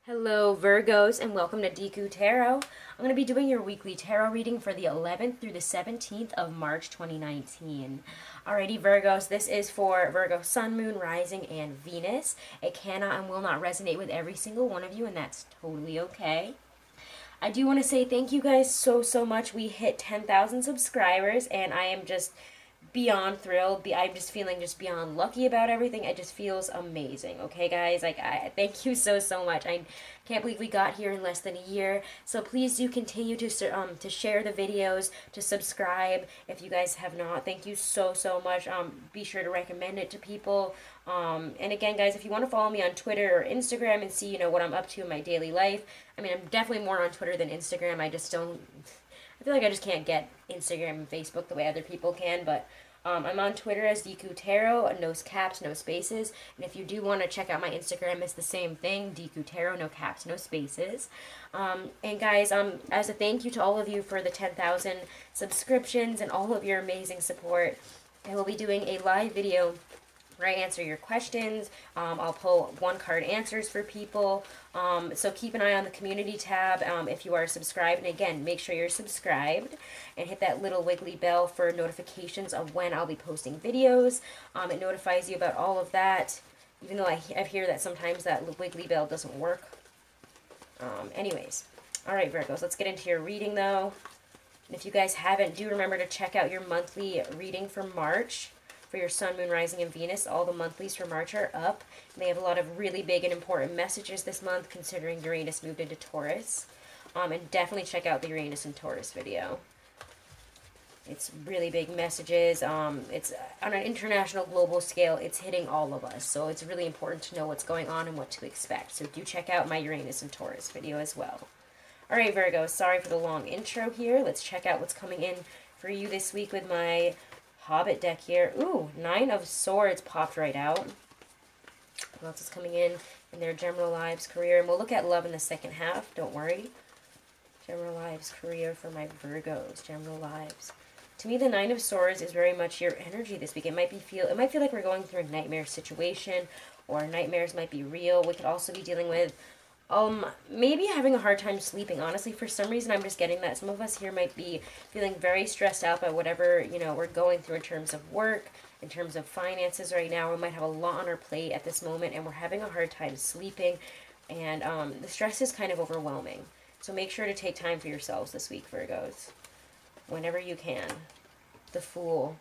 Hello Virgos and welcome to Deku Tarot. I'm going to be doing your weekly tarot reading for the 11th through the 17th of March 2019. Alrighty Virgos, this is for Virgo Sun, Moon, Rising, and Venus. It cannot and will not resonate with every single one of you, and that's totally okay. I do want to say thank you guys so much. We hit 10,000 subscribers and I am just beyond thrilled. I'm just feeling just beyond lucky about everything. It just feels amazing. Okay, guys, like I thank you so much. I can't believe we got here in less than a year. So please do continue to share the videos, to subscribe if you guys have not. Thank you so much. Be sure to recommend it to people. And again, guys, if you want to follow me on Twitter or Instagram and see, what I'm up to in my daily life. I mean, I'm definitely more on Twitter than Instagram. I feel like I just can't get Instagram and Facebook the way other people can, but I'm on Twitter as Deku Tarot, no caps, no spaces. And if you do want to check out my Instagram, it's the same thing, Deku Tarot, no caps, no spaces. And guys, as a thank you to all of you for the 10,000 subscriptions and all of your amazing support, I will be doing a live video where I answer your questions. I'll pull one card answers for people. So keep an eye on the community tab if you are subscribed. And again, make sure you're subscribed and hit that little wiggly bell for notifications of when I'll be posting videos. It notifies you about all of that, even though I hear that sometimes that wiggly bell doesn't work. Anyways, all right, Virgos, let's get into your reading though. And if you guys haven't, do remember to check out your monthly reading for March. For your Sun, Moon, Rising, and Venus, all the monthlies for March are up. They have a lot of really big and important messages this month, considering Uranus moved into Taurus. And definitely check out the Uranus and Taurus video. It's really big messages. It's on an international, global scale. It's hitting all of us. So it's really important to know what's going on and what to expect. So do check out my Uranus and Taurus video as well. All right, Virgo, sorry for the long intro here. Let's check out what's coming in for you this week with my Hobbit deck here. Ooh, 9 of Swords popped right out. What else is coming in their general lives, career? And we'll look at love in the second half. Don't worry. General lives, career for my Virgos. General lives. To me, the 9 of Swords is very much your energy this week. It might feel like we're going through a nightmare situation, or nightmares might be real. We could also be dealing with maybe having a hard time sleeping. Honestly, for some reason, I'm just getting that some of us here might be feeling very stressed out by whatever, we're going through in terms of work, in terms of finances right now. We might have a lot on our plate at this moment, and we're having a hard time sleeping, and the stress is kind of overwhelming. So make sure to take time for yourselves this week, Virgos, whenever you can. The Fool.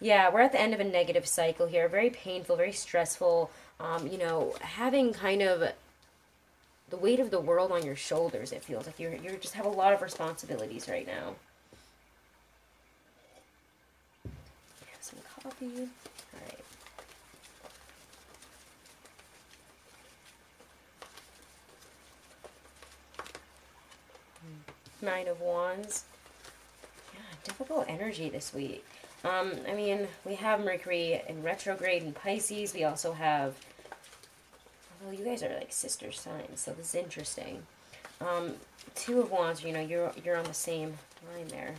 Yeah, we're at the end of a negative cycle here. Very painful, very stressful, having kind of the weight of the world on your shoulders. It feels like you just have a lot of responsibilities right now. Have some coffee. All right. Nine of Wands. Yeah, difficult energy this week. I mean, we have Mercury in retrograde in Pisces. We also have, well, you guys are like sister signs, so this is interesting. 2 of Wands, you're on the same line there.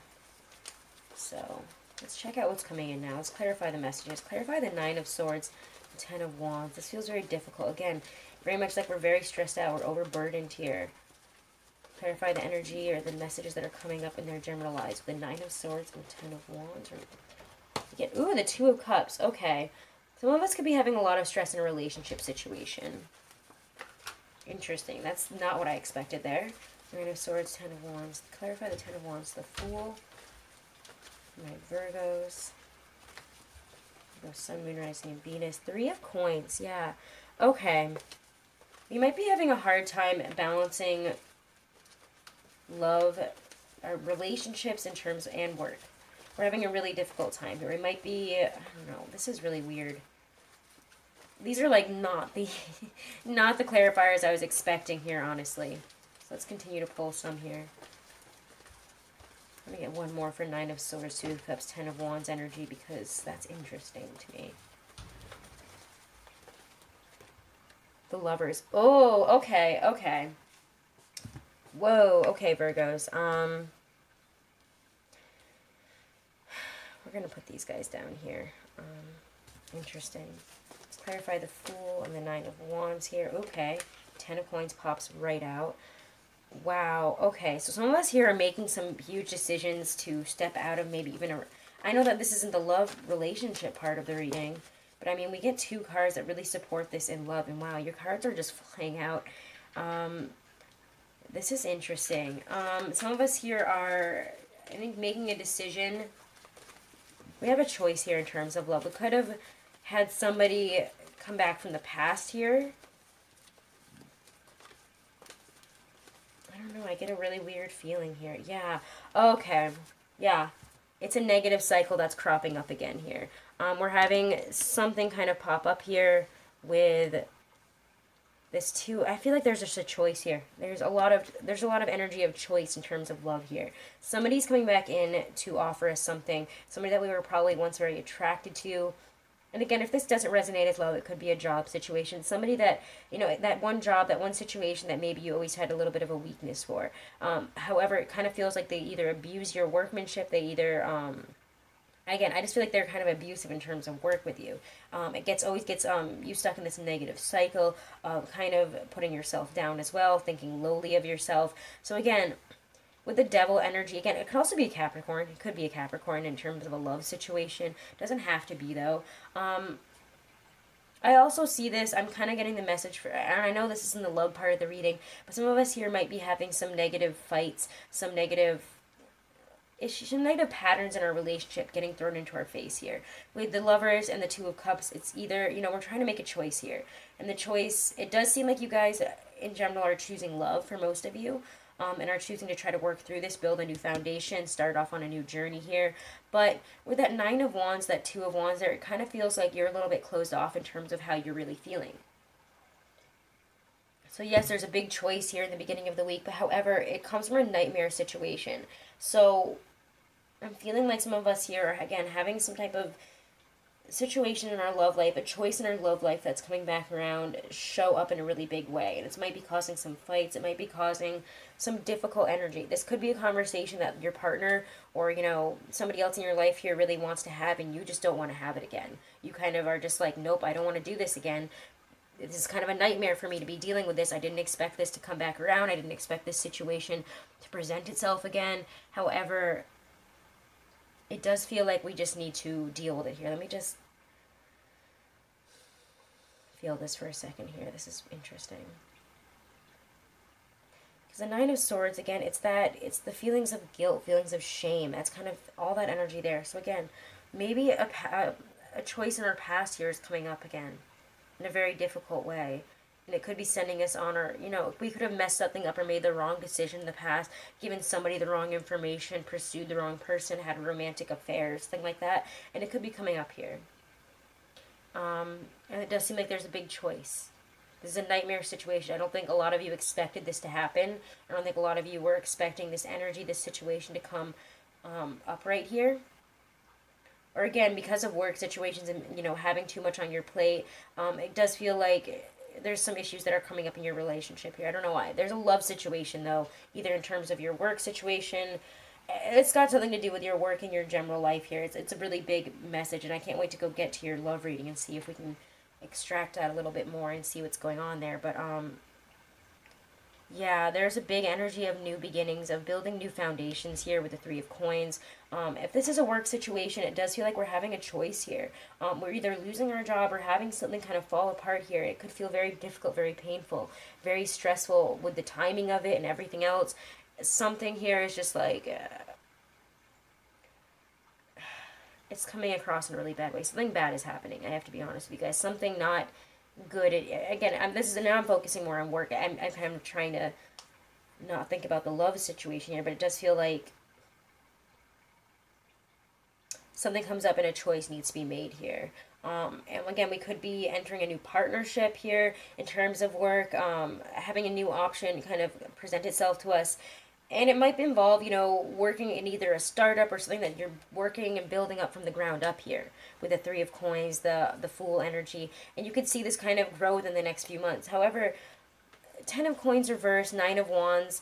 So let's check out what's coming in now. Let's clarify the messages. Clarify the 9 of Swords, the 10 of Wands. This feels very difficult. Again, very much like we're very stressed out. We're overburdened here. Clarify the energy or the messages that are coming up in their general lives. The 9 of Swords and the 10 of Wands. Ooh, the 2 of Cups. Okay. Some of us could be having a lot of stress in a relationship situation. Interesting. That's not what I expected there. 9 of Swords, 10 of Wands. Clarify the 10 of Wands, the Fool. My Virgos. Sun, Moon, Rising, and Venus. 3 of Coins. Yeah. Okay. You might be having a hard time balancing love, relationships in terms and work. We're having a really difficult time here. It might be, I don't know, this is really weird. These are like not the clarifiers I was expecting here, honestly. So let's continue to pull some here. Let me get one more for 9 of Swords, 2 of Cups, 10 of Wands energy, because that's interesting to me. The Lovers. Oh, okay, okay. Whoa, okay, Virgos. We're going to put these guys down here. Interesting. Let's clarify the Fool and the 9 of Wands here. Okay. Ten of Coins pops right out. Wow, okay, so some of us here are making some huge decisions to step out of maybe even a... I know that this isn't the love relationship part of the reading, but I mean, we get two cards that really support this in love, and wow, your cards are just flying out. This is interesting. Some of us here are, I think, making a decision. We have a choice here in terms of love. We could have had somebody come back from the past here. I don't know, I get a really weird feeling here. Yeah, okay, yeah. It's a negative cycle that's cropping up again here. We're having something kind of pop up here with this too. I feel like there's just a choice here. There's a lot of energy of choice in terms of love here. Somebody's coming back in to offer us something. Somebody that we were probably once very attracted to. And again, if this doesn't resonate as love, it could be a job situation. Somebody that, you know, that one job, that one situation that maybe you always had a little bit of a weakness for. However, it kind of feels like they either abuse your workmanship, they either, again, I just feel like they're kind of abusive in terms of work with you. It always gets you stuck in this negative cycle of kind of putting yourself down as well, thinking lowly of yourself. So again, with the devil energy, again, it could also be a Capricorn. It could be a Capricorn in terms of a love situation. Doesn't have to be, though. I also see this, I'm kind of getting the message for, and I know this isn't the love part of the reading, but some of us here might be having some negative fights, some negative issues, some negative patterns in our relationship getting thrown into our face here. With the Lovers and the Two of Cups, it's either, you know, we're trying to make a choice here. And the choice, it does seem like you guys, in general, are choosing love for most of you. And are choosing to try to work through this, build a new foundation, start off on a new journey here. But with that Nine of Wands, that Two of Wands there, it kind of feels like you're a little bit closed off in terms of how you're really feeling. So yes, there's a big choice here in the beginning of the week, but however, it comes from a nightmare situation. So I'm feeling like some of us here are, again, having some type of situation in our love life, a choice in our love life that's coming back around, show up in a really big way. And it might be causing some fights. It might be causing some difficult energy. This could be a conversation that your partner or, you know, somebody else in your life here really wants to have, and you just don't want to have it again. You kind of are just like, nope, I don't want to do this again. This is kind of a nightmare for me to be dealing with this. I didn't expect this to come back around. I didn't expect this situation to present itself again. However, it does feel like we just need to deal with it here. Let me just feel this for a second here. This is interesting. Because the Nine of Swords, again, it's the feelings of guilt, feelings of shame. That's kind of all that energy there. So again, maybe a choice in our past here is coming up again in a very difficult way. And it could be sending us on our, you know, we could have messed something up or made the wrong decision in the past, given somebody the wrong information, pursued the wrong person, had romantic affairs, thing like that. And it could be coming up here. And it does seem like there's a big choice. This is a nightmare situation. I don't think a lot of you expected this to happen. I don't think a lot of you were expecting this energy, this situation to come up right here. Or again, because of work situations and, you know, having too much on your plate, it does feel like there's some issues that are coming up in your relationship here. I don't know why. There's a love situation, though, either in terms of your work situation. It's got something to do with your work and your general life here. It's a really big message, and I can't wait to go get to your love reading and see if we can extract that a little bit more and see what's going on there. But, yeah, there's a big energy of new beginnings, of building new foundations here with the Three of Coins. If this is a work situation, it does feel like we're having a choice here. We're either losing our job or having something kind of fall apart here. It could feel very difficult, very painful, very stressful with the timing of it and everything else. Something here is just like, it's coming across in a really bad way. Something bad is happening, I have to be honest with you guys. Something not good. Again, now I'm focusing more on work. I'm kind of trying to not think about the love situation here, but it does feel like something comes up and a choice needs to be made here. And again, we could be entering a new partnership here in terms of work, having a new option kind of present itself to us. And it might involve, you know, working in either a startup or something that you're working and building up from the ground up here with the Three of Coins, the Fool energy. And you could see this kind of grow within the next few months. However, Ten of Coins reverse, Nine of Wands,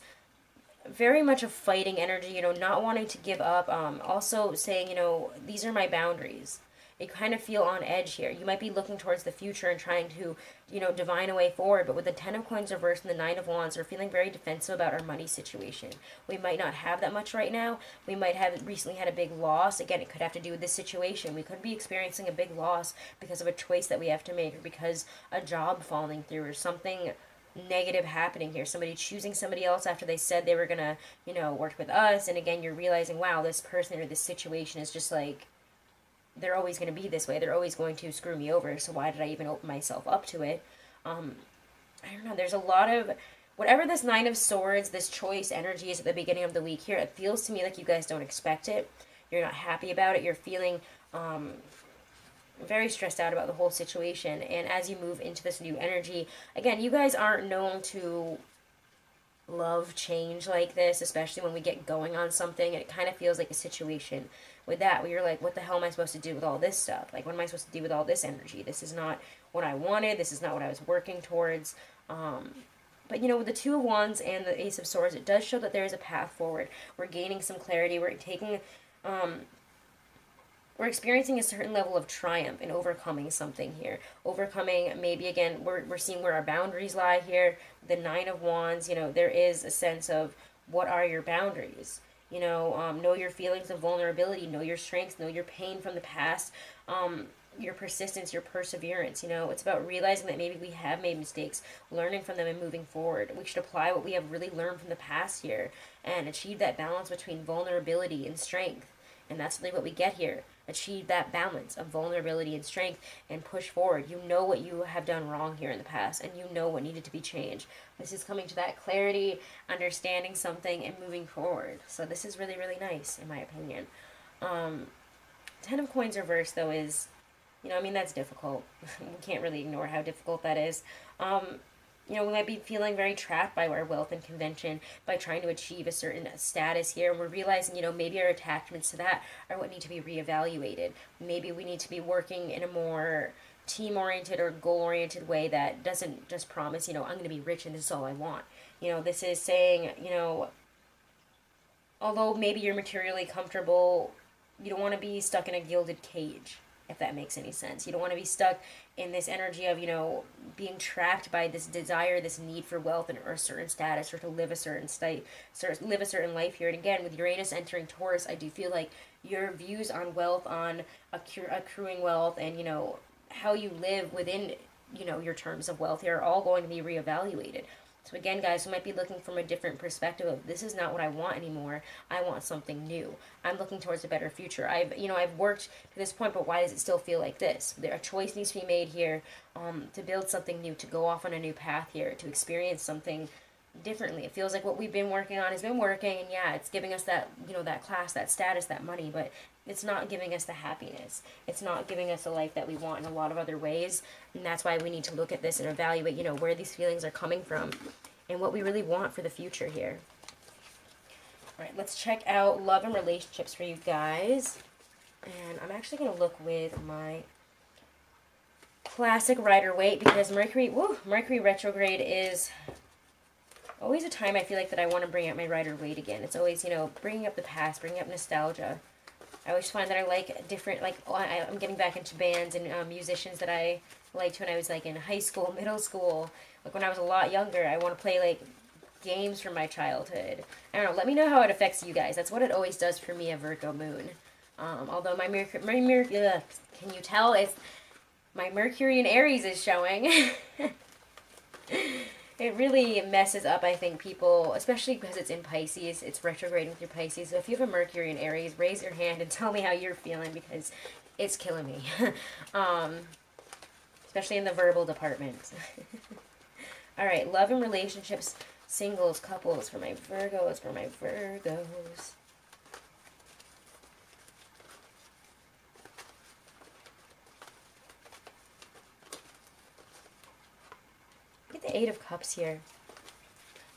very much a fighting energy, you know, not wanting to give up. Also saying, you know, these are my boundaries. you kind of feel on edge here. You might be looking towards the future and trying to, you know, divine a way forward. But with the Ten of Coins reversed and the Nine of Wands, we're feeling very defensive about our money situation. We might not have that much right now. We might have recently had a big loss. Again, it could have to do with this situation. We could be experiencing a big loss because of a choice that we have to make, or because a job falling through, or something negative happening here. Somebody choosing somebody else after they said they were gonna, you know, work with us. And again, you're realizing, wow, this person or this situation is just like, they're always going to be this way. They're always going to screw me over. So why did I even open myself up to it? I don't know. There's a lot of, whatever this Nine of Swords, this choice energy is at the beginning of the week here, it feels to me like you guys don't expect it. You're not happy about it. You're feeling very stressed out about the whole situation. And as you move into this new energy, again, you guys aren't known to love change like this, especially when we get going on something. And it kind of feels like a situation with that where you're like, what the hell am I supposed to do with all this stuff? Like, what am I supposed to do with all this energy? This is not what I wanted. This is not what I was working towards. But, you know, with the Two of Wands and the Ace of Swords, it does show that there is a path forward. We're gaining some clarity. We're taking, we're experiencing a certain level of triumph in overcoming something here. Overcoming, maybe, again, we're seeing where our boundaries lie here. The Nine of Wands, you know, there is a sense of what are your boundaries? You know your feelings of vulnerability, know your strengths, know your pain from the past, your persistence, your perseverance. You know, it's about realizing that maybe we have made mistakes, learning from them and moving forward. We should apply what we have really learned from the past here and achieve that balance between vulnerability and strength. And that's really what we get here. Achieve that balance of vulnerability and strength and push forward. You know what you have done wrong here in the past, and you know what needed to be changed. This is coming to that clarity, understanding something, and moving forward. So this is really, really nice, in my opinion. Ten of Coins reversed, though, is, you know, I mean, that's difficult. We can't really ignore how difficult that is. You know, we might be feeling very trapped by our wealth and convention, by trying to achieve a certain status here. And we're realizing, you know, maybe our attachments to that are what need to be reevaluated. Maybe we need to be working in a more team-oriented or goal-oriented way that doesn't just promise, you know, I'm going to be rich and this is all I want. You know, this is saying, you know, although maybe you're materially comfortable, you don't want to be stuck in a gilded cage, if that makes any sense. You don't want to be stuck in this energy of, you know, being trapped by this desire, this need for wealth or a certain status, or to live a certain state, live a certain life here. And again, with Uranus entering Taurus, I do feel like your views on wealth, on accruing wealth, and, you know, how you live within, you know, your terms of wealth here are all going to be reevaluated. So again, guys, we might be looking from a different perspective of, this is not what I want anymore. I want something new. I'm looking towards a better future. I've worked to this point, but why does it still feel like this? A choice needs to be made here to build something new, to go off on a new path here, to experience something differently. It feels like what we've been working on has been working, and yeah, it's giving us that, you know, that class, that status, that money, but it's not giving us the happiness. It's not giving us a life that we want in a lot of other ways. And that's why we need to look at this and evaluate, you know, where these feelings are coming from and what we really want for the future here. All right, let's check out love and relationships for you guys. And I'm actually going to look with my classic Rider-Waite, because Mercury retrograde is always a time I feel like that I want to bring out my Rider-Waite again. It's always, you know, bringing up the past, bringing up nostalgia. I always find that I like different, like, I'm getting back into bands and musicians that I liked when I was, like, in high school, middle school. Like, when I was a lot younger, I want to play, like, games from my childhood. I don't know, let me know how it affects you guys. That's what it always does for me, a Virgo moon. Although my Mercury, can you tell? It's, my Mercury in Aries is showing. It really messes up, I think, people, especially because it's in Pisces. It's retrograding through Pisces. So if you have a Mercury in Aries, raise your hand and tell me how you're feeling, because it's killing me. Especially in the verbal department. All right, love and relationships, singles, couples, for my Virgos, Get the Eight of Cups here.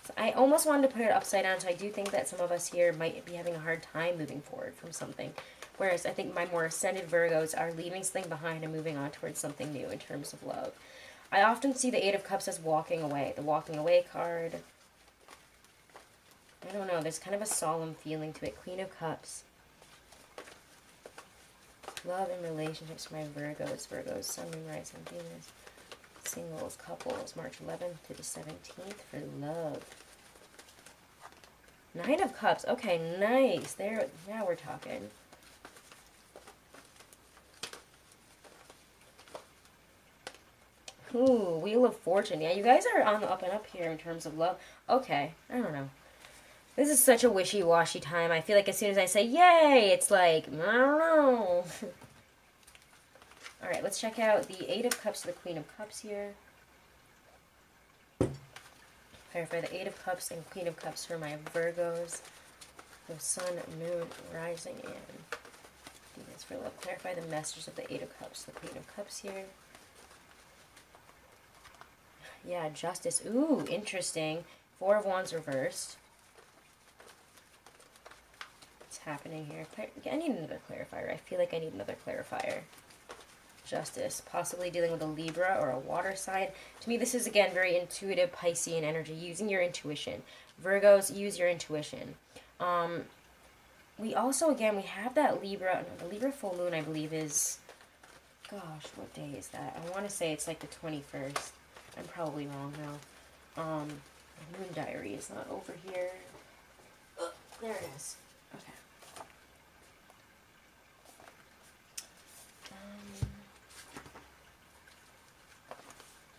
So I almost wanted to put it upside down, so I do think that some of us here might be having a hard time moving forward from something. Whereas I think my more ascended Virgos are leaving something behind and moving on towards something new in terms of love. I often see the Eight of Cups as walking away, the walking away card. I don't know, there's kind of a solemn feeling to it. Queen of Cups. Love and relationships for my Virgos, Sun, Moon, Rising, Venus. Singles, couples, March 11th to the 17th for love. Nine of Cups. Okay, nice. There, now we're talking. Ooh, Wheel of Fortune. Yeah, you guys are on the up and up here in terms of love. Okay, I don't know. This is such a wishy-washy time. I feel like as soon as I say yay, it's like, I don't know. All right, let's check out the Eight of Cups to the Queen of Cups here. Clarify the Eight of Cups and Queen of Cups for my Virgos. The Sun, Moon, Rising, and Venus for love. Clarify the messages of the Eight of Cups, the Queen of Cups here. Yeah, Justice. Ooh, interesting. Four of Wands reversed. What's happening here? I need another clarifier. I feel like I need another clarifier. Justice, possibly dealing with a Libra or a water sign. To me, this is, again, very intuitive Piscean energy, using your intuition. Virgos, use your intuition. We also, again, we have that Libra, no, the Libra full moon, I believe, is, gosh, what day is that? I want to say it's like the 21st. I'm probably wrong now. My moon diary is not over here. Oh, there it is. Okay.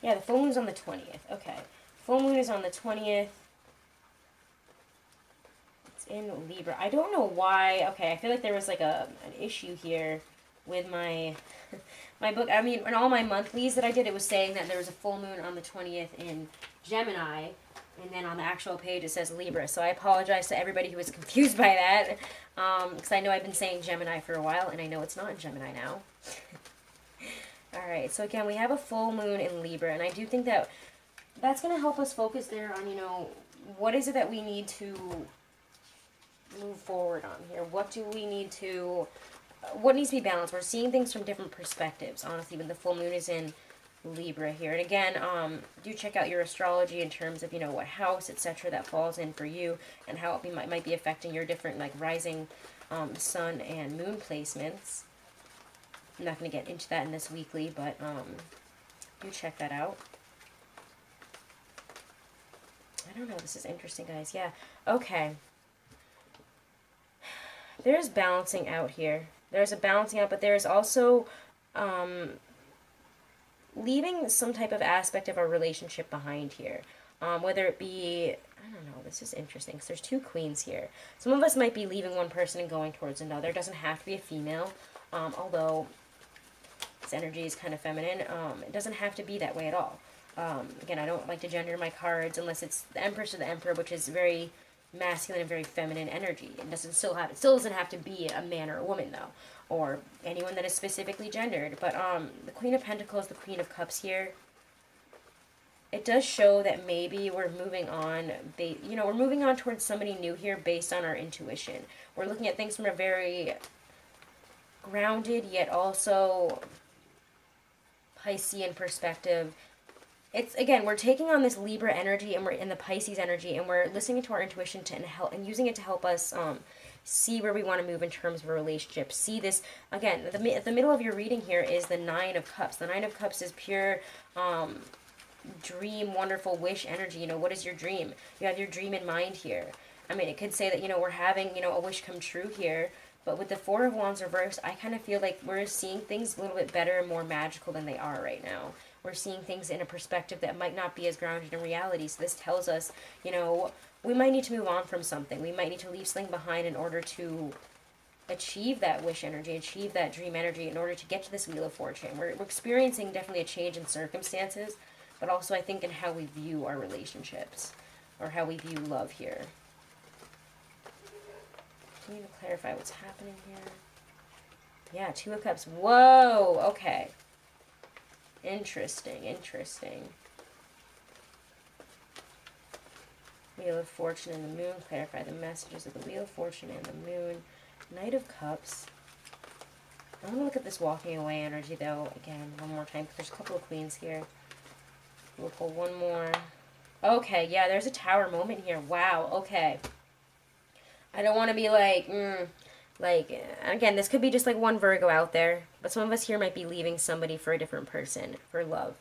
Yeah, the full moon's on the 20th. Okay. Full moon is on the 20th. It's in Libra. I don't know why. Okay, I feel like there was like an issue here with my my book. I mean, in all my monthlies that I did, it was saying that there was a full moon on the 20th in Gemini. And then on the actual page, it says Libra. So I apologize to everybody who was confused by that. Because I know I've been saying Gemini for a while, and I know it's not in Gemini now. Alright, so again, we have a full moon in Libra, and I do think that that's going to help us focus there on, you know, what is it that we need to move forward on here? What do we need to, what needs to be balanced? We're seeing things from different perspectives, honestly, when the full moon is in Libra here. And again, do check out your astrology in terms of, you know, what house, etc. that falls in for you, and how it might be affecting your different, like, rising sun and moon placements. I'm not going to get into that in this weekly, but do check that out. I don't know. This is interesting, guys. Yeah. Okay. There's balancing out here. There's a balancing out, but there's also leaving some type of aspect of our relationship behind here. Whether it be, I don't know, this is interesting because there's two queens here. Some of us might be leaving one person and going towards another. It doesn't have to be a female, although this energy is kind of feminine. It doesn't have to be that way at all. Again, I don't like to gender my cards unless it's the Empress or the Emperor, which is very masculine and very feminine energy. It still doesn't have to be a man or a woman, though, or anyone that is specifically gendered. But the Queen of Pentacles, the Queen of Cups here, it does show that maybe we're moving on, we're moving on towards somebody new here based on our intuition. We're looking at things from a very grounded yet also Piscean perspective. It's, again, we're taking on this Libra energy and we're in the Pisces energy, and we're listening to our intuition and using it to help us see where we want to move in terms of a relationship. See this, again, at the middle of your reading here is the Nine of Cups. The Nine of Cups is pure dream, wonderful wish energy. You know, what is your dream? You have your dream in mind here. I mean, it could say that, you know, we're having, you know, a wish come true here. But with the Four of Wands reversed, I kind of feel like we're seeing things a little bit better and more magical than they are right now. We're seeing things in a perspective that might not be as grounded in reality. So this tells us, you know, we might need to move on from something. We might need to leave something behind in order to achieve that wish energy, achieve that dream energy, in order to get to this Wheel of Fortune. We're experiencing definitely a change in circumstances, but also I think in how we view our relationships, or how we view love here. I need to clarify what's happening here. Yeah, Two of Cups. Whoa, okay. Interesting, interesting. Wheel of Fortune and the Moon. Clarify the messages of the Wheel of Fortune and the Moon. Knight of Cups. I want to look at this walking away energy, though, again, one more time, because there's a couple of queens here. We'll pull one more. Okay, yeah, there's a Tower moment here. Wow, okay. I don't want to be like, Like, again, this could be just like one Virgo out there, but some of us here might be leaving somebody for a different person, for love,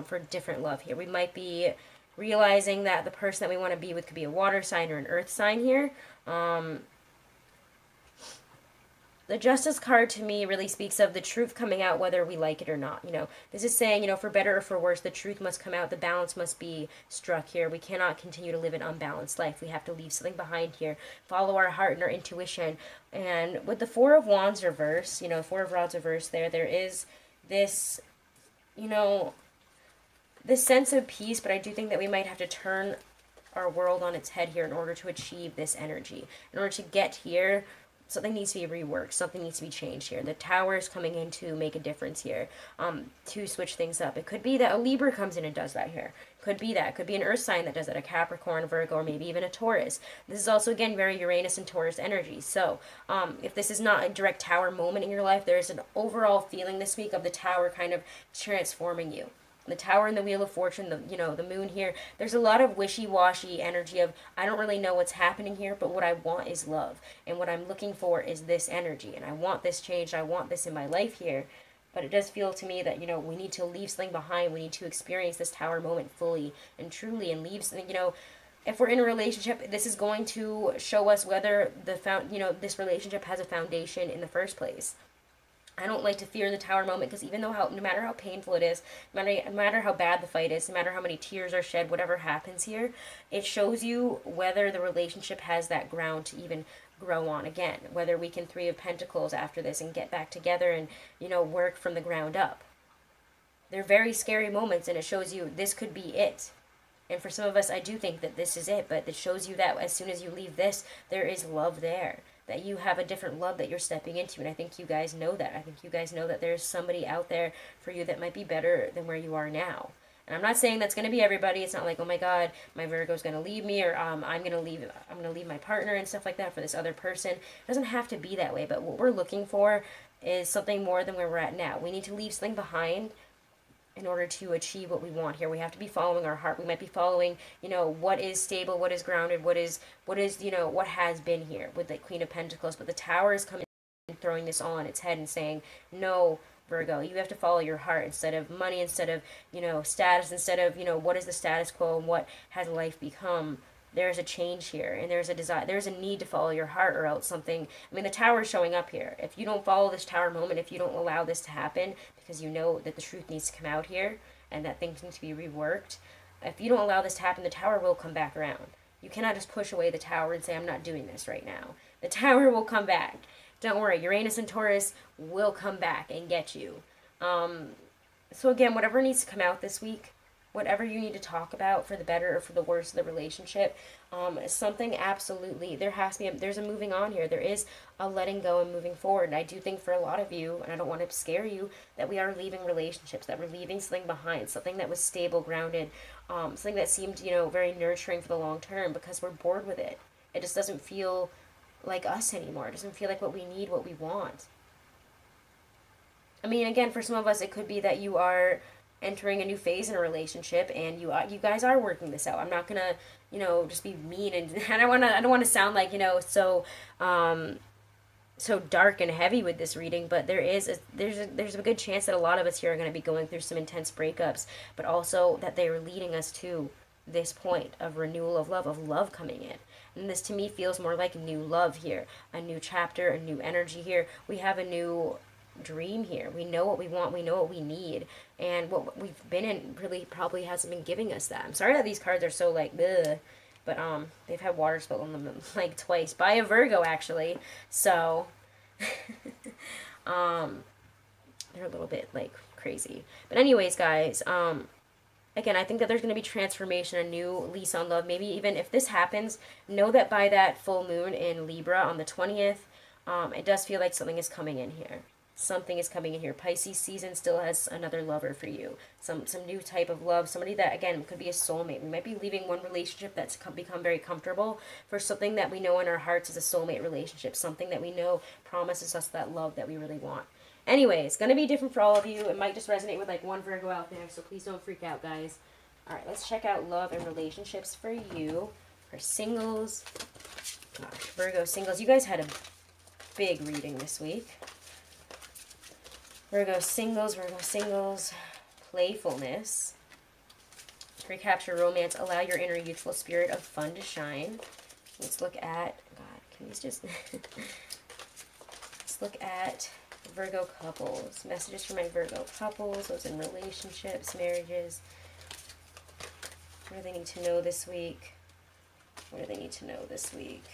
for different love here. We might be realizing that the person that we want to be with could be a water sign or an earth sign here. The Justice card to me really speaks of the truth coming out whether we like it or not. You know, this is saying, you know, for better or for worse, the truth must come out. The balance must be struck here. We cannot continue to live an unbalanced life. We have to leave something behind here. Follow our heart and our intuition. And with the Four of Wands reverse, you know, Four of Rods reverse there is this, you know, this sense of peace, but I do think that we might have to turn our world on its head here in order to achieve this energy. In order to get here, something needs to be reworked. Something needs to be changed here. The Tower is coming in to make a difference here, to switch things up. It could be that a Libra comes in and does that here. Could be that. Could be an Earth sign that does that, a Capricorn, Virgo, or maybe even a Taurus. This is also, again, very Uranus and Taurus energy. So, if this is not a direct Tower moment in your life, there's an overall feeling this week of the Tower kind of transforming you. The Tower and the Wheel of Fortune, the moon here, there's a lot of wishy-washy energy of, I don't really know what's happening here, but what I want is love. And what I'm looking for is this energy. And I want this change. I want this in my life here. But it does feel to me that, you know, we need to leave something behind. We need to experience this Tower moment fully and truly and leave something, you know, if we're in a relationship, this is going to show us whether this relationship has a foundation in the first place. I don't like to fear the Tower moment because even though no matter how painful it is, no matter how bad the fight is, no matter how many tears are shed, whatever happens here, it shows you whether the relationship has that ground to even grow on again. Whether we can Three of Pentacles after this and get back together and, you know, work from the ground up. They're very scary moments, and it shows you this could be it. And for some of us, I do think that this is it, but it shows you that as soon as you leave this, there is love there. That you have a different love that you're stepping into, and I think you guys know that. I think you guys know that there's somebody out there for you that might be better than where you are now. And I'm not saying that's going to be everybody. It's not like, oh my God, my Virgo's going to leave me, or I'm going to leave my partner and stuff like that for this other person. It doesn't have to be that way, but what we're looking for is something more than where we're at now. We need to leave something behind in order to achieve what we want here. We have to be following our heart. We might be following, you know, what is stable, what is grounded, what is, you know, what has been here with the Queen of Pentacles. But the Tower is coming and throwing this all on its head and saying, no, Virgo, you have to follow your heart instead of money, instead of, you know, status, instead of, you know, what is the status quo and what has life become. There's a change here, and there's a desire, there's a need to follow your heart, or else something, I mean, the Tower is showing up here. If you don't follow this Tower moment, if you don't allow this to happen, because you know that the truth needs to come out here, and that things need to be reworked, if you don't allow this to happen, the Tower will come back around. You cannot just push away the Tower and say, I'm not doing this right now. The Tower will come back. Don't worry, Uranus and Taurus will come back and get you. So again, whatever needs to come out this week, whatever you need to talk about for the better or for the worse of the relationship, something absolutely, there's a moving on here. There is a letting go and moving forward. And I do think for a lot of you, and I don't want to scare you, that we are leaving relationships, that we're leaving something behind, something that was stable, grounded, something that seemed, you know, very nurturing for the long term, because we're bored with it. It just doesn't feel like us anymore. It doesn't feel like what we need, what we want. I mean, again, for some of us, it could be that you are entering a new phase in a relationship, and you guys are working this out. I'm not gonna, you know, just be mean, and I don't want to sound like, you know, so dark and heavy with this reading, but there's a good chance that a lot of us here are going to be going through some intense breakups, but also that they are leading us to this point of renewal of love coming in. And this to me feels more like new love here, a new chapter, a new energy here. We have a new dream here. We know what we want, we know what we need, and what we've been in really probably hasn't been giving us that. I'm sorry that these cards are so like bleh, but they've had water spilled on them like twice by a Virgo actually, so they're a little bit like crazy. But anyways, guys, again, I think that there's going to be transformation, a new lease on love. Maybe even if this happens, know that by that full moon in Libra on the 20th, it does feel like something is coming in here. Something is coming in here. Pisces season still has another lover for you. Some new type of love. Somebody that, again, could be a soulmate. We might be leaving one relationship that's become very comfortable for something that we know in our hearts is a soulmate relationship. Something that we know promises us that love that we really want. Anyway, it's going to be different for all of you. It might just resonate with like one Virgo out there, so please don't freak out, guys. All right, let's check out love and relationships for you. For singles. Gosh, Virgo singles. You guys had a big reading this week. Virgo singles, playfulness. Recapture romance, allow your inner youthful spirit of fun to shine. Let's look at, God, can these just, let's look at Virgo couples. Messages for my Virgo couples, those in relationships, marriages. What do they need to know this week? What do they need to know this week?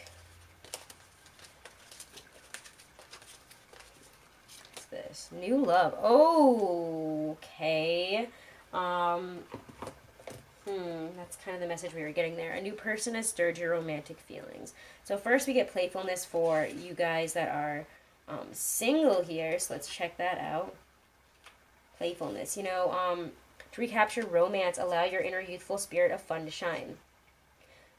What's this? New love. Oh, okay. That's kind of the message we were getting there. A new person has stirred your romantic feelings. So first we get playfulness for you guys that are single here. So let's check that out. Playfulness. You know, to recapture romance, allow your inner youthful spirit of fun to shine.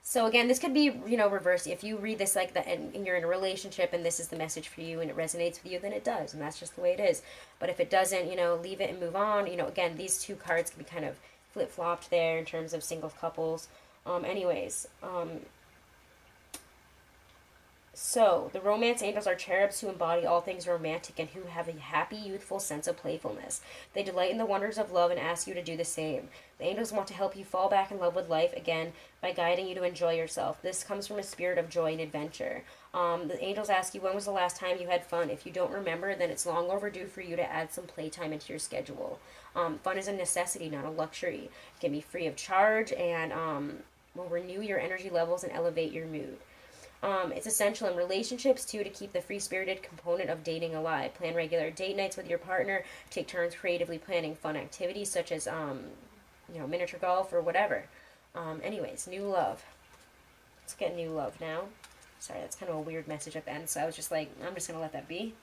So again, this could be, you know, reversed. If you read this like that and you're in a relationship and this is the message for you and it resonates with you, then it does. And that's just the way it is. But if it doesn't, you know, leave it and move on. You know, again, these two cards can be kind of flip-flopped there in terms of single couples. So, the romance angels are cherubs who embody all things romantic and who have a happy, youthful sense of playfulness. They delight in the wonders of love and ask you to do the same. The angels want to help you fall back in love with life again by guiding you to enjoy yourself. This comes from a spirit of joy and adventure. The angels ask you, when was the last time you had fun? If you don't remember, then it's long overdue for you to add some playtime into your schedule. Fun is a necessity, not a luxury. It can be free of charge and will renew your energy levels and elevate your mood. It's essential in relationships, too, to keep the free-spirited component of dating alive. Plan regular date nights with your partner. Take turns creatively planning fun activities such as, you know, miniature golf or whatever. Anyways, new love. Let's get new love now. Sorry, that's kind of a weird message at the end, so I was just like, I'm just going to let that be.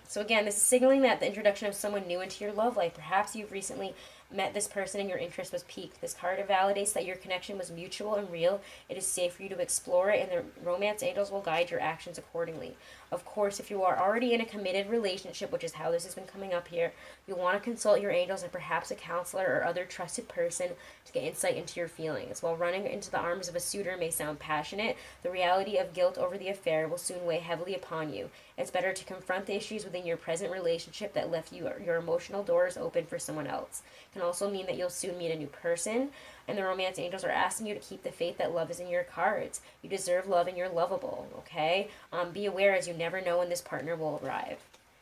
So again, this is signaling that the introduction of someone new into your love life. Perhaps you've recently met this person and your interest was piqued. This card validates that your connection was mutual and real. It is safe for you to explore it, and the romance angels will guide your actions accordingly. Of course, if you are already in a committed relationship, which is how this has been coming up here, you'll want to consult your angels and perhaps a counselor or other trusted person to get insight into your feelings. While running into the arms of a suitor may sound passionate, the reality of guilt over the affair will soon weigh heavily upon you. It's better to confront the issues within your present relationship that left your emotional doors open for someone else. It can also mean that you'll soon meet a new person, and the romance angels are asking you to keep the faith that love is in your cards. You deserve love and you're lovable, okay? Be aware, as you never know when this partner will arrive.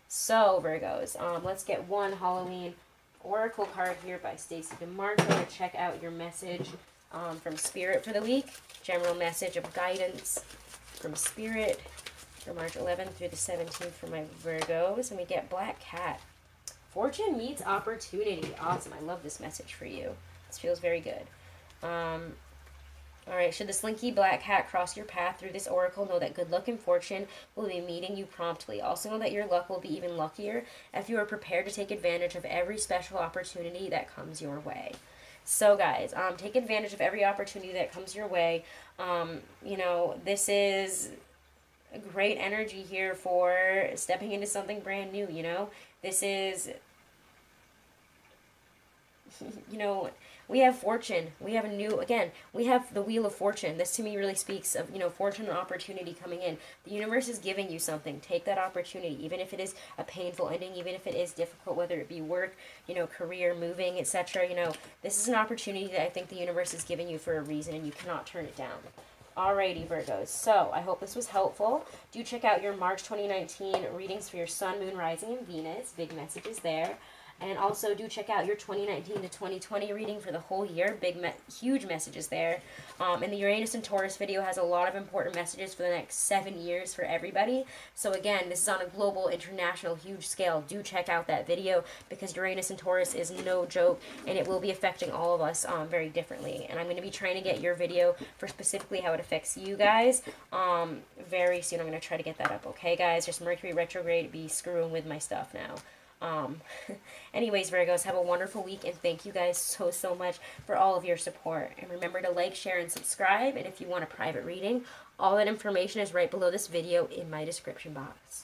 So, Virgos, let's get one Halloween Oracle card here by Stacey DeMarco to check out your message from Spirit for the week. General message of guidance from Spirit for March 11th through the 17th for my Virgos. And we get Black Cat. Fortune meets opportunity. Awesome. I love this message for you. This feels very good. Alright, should the slinky black cat cross your path through this oracle, know that good luck and fortune will be meeting you promptly. Also know that your luck will be even luckier if you are prepared to take advantage of every special opportunity that comes your way. So guys, take advantage of every opportunity that comes your way. You know, this is a great energy here for stepping into something brand new, you know. This is, you know, we have fortune. We have a new, again, we have the Wheel of Fortune. This to me really speaks of, you know, fortune and opportunity coming in. The universe is giving you something. Take that opportunity, even if it is a painful ending, even if it is difficult, whether it be work, you know, career, moving, etc. You know, this is an opportunity that I think the universe is giving you for a reason, and you cannot turn it down. Alrighty, Virgos. So, I hope this was helpful. Do check out your March 2019 readings for your Sun, Moon, Rising, and Venus. Big messages there. And also do check out your 2019 to 2020 reading for the whole year. Huge messages there. And the Uranus and Taurus video has a lot of important messages for the next 7 years for everybody. So again, this is on a global, international, huge scale. Do check out that video because Uranus and Taurus is no joke, and it will be affecting all of us very differently. And I'm going to be trying to get your video for specifically how it affects you guys very soon. I'm going to try to get that up, okay, guys? Just Mercury retrograde be screwing with my stuff now. Anyways, Virgos, have a wonderful week, and thank you guys so much for all of your support. And remember to like, share, and subscribe. And if you want a private reading, all that information is right below this video in my description box.